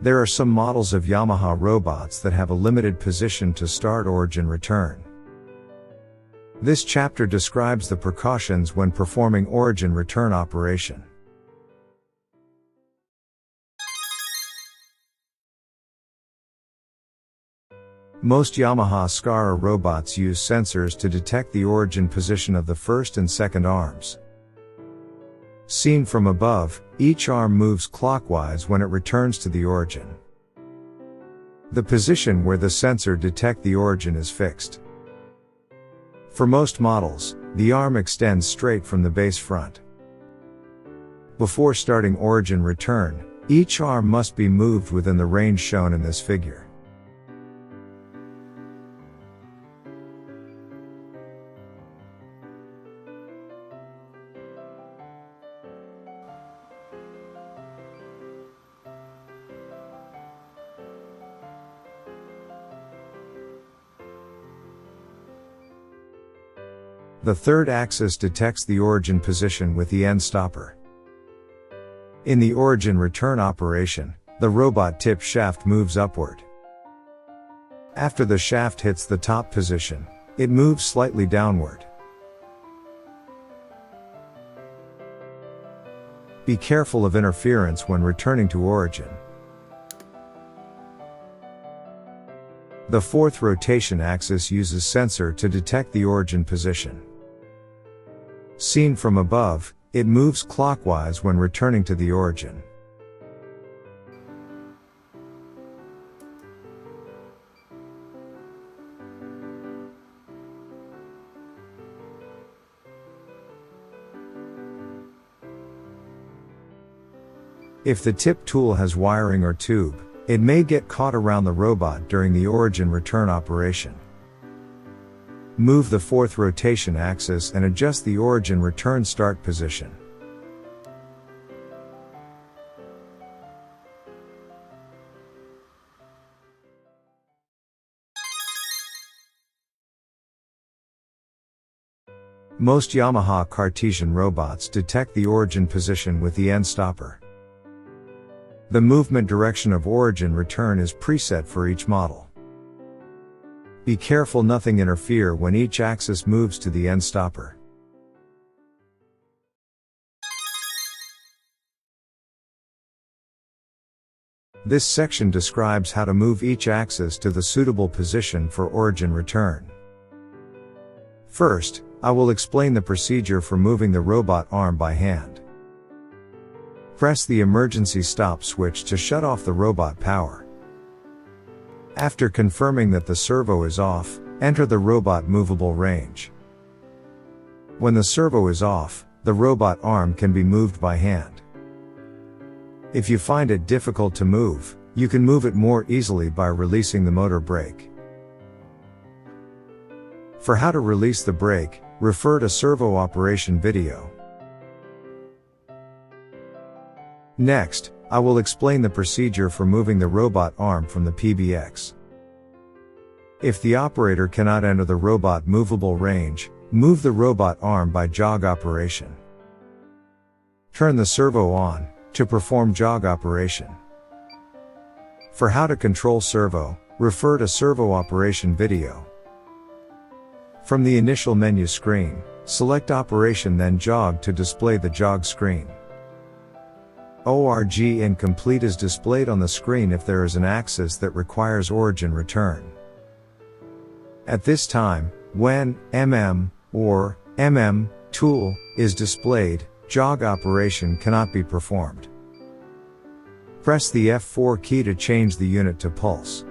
There are some models of Yamaha robots that have a limited position to start origin return. This chapter describes the precautions when performing origin return operation. Most Yamaha Scara robots use sensors to detect the origin position of the first and second arms. Seen from above, each arm moves clockwise when it returns to the origin. The position where the sensor detects the origin is fixed. For most models, the arm extends straight from the base front. Before starting origin return, each arm must be moved within the range shown in this figure. The third axis detects the origin position with the end stopper. In the origin return operation, the robot tip shaft moves upward. After the shaft hits the top position, it moves slightly downward. Be careful of interference when returning to origin. The fourth rotation axis uses sensor to detect the origin position. Seen from above, it moves clockwise when returning to the origin. If the tip tool has wiring or tube, it may get caught around the robot during the origin return operation. Move the fourth rotation axis and adjust the origin return start position. Most Yamaha Cartesian robots detect the origin position with the end stopper. The movement direction of origin return is preset for each model. Be careful nothing interfere when each axis moves to the end stopper. This section describes how to move each axis to the suitable position for origin return. First, I will explain the procedure for moving the robot arm by hand. Press the emergency stop switch to shut off the robot power. After confirming that the servo is off, enter the robot movable range. When the servo is off, the robot arm can be moved by hand. If you find it difficult to move, you can move it more easily by releasing the motor brake. For how to release the brake, refer to servo operation video. Next, I will explain the procedure for moving the robot arm from the PBX. If the operator cannot enter the robot movable range, move the robot arm by jog operation. Turn the servo on, to perform jog operation. For how to control servo, refer to servo operation video. From the initial menu screen, select operation then jog to display the jog screen. ORG incomplete is displayed on the screen if there is an axis that requires origin return. At this time, when or tool is displayed, jog operation cannot be performed. Press the F4 key to change the unit to pulse.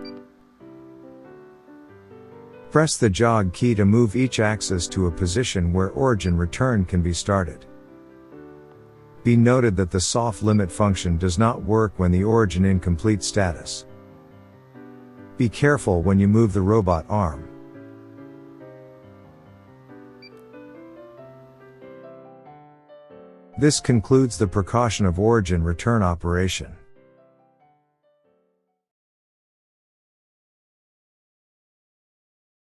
Press the jog key to move each axis to a position where origin return can be started. Be noted that the soft limit function does not work when the origin incomplete status. Be careful when you move the robot arm. This concludes the precaution of origin return operation.